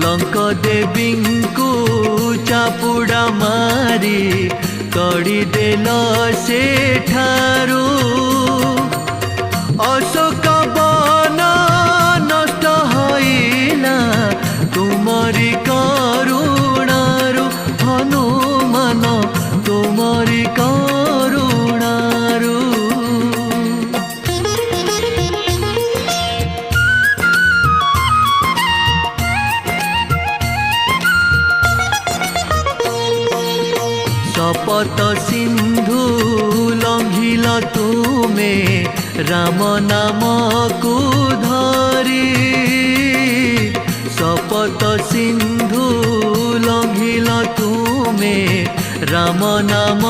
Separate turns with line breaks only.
लंक देवी को चापुड़ा मारी तड़ी देल से ठारू अशोक वन नष्ट होइला तुमरी करुणारु हनुमान तुमरी करुणारु। शपथ सिंधु लंघिल तुमे राम नाम को धरी शपथ सिंधु लंघिल तुमे राम नाम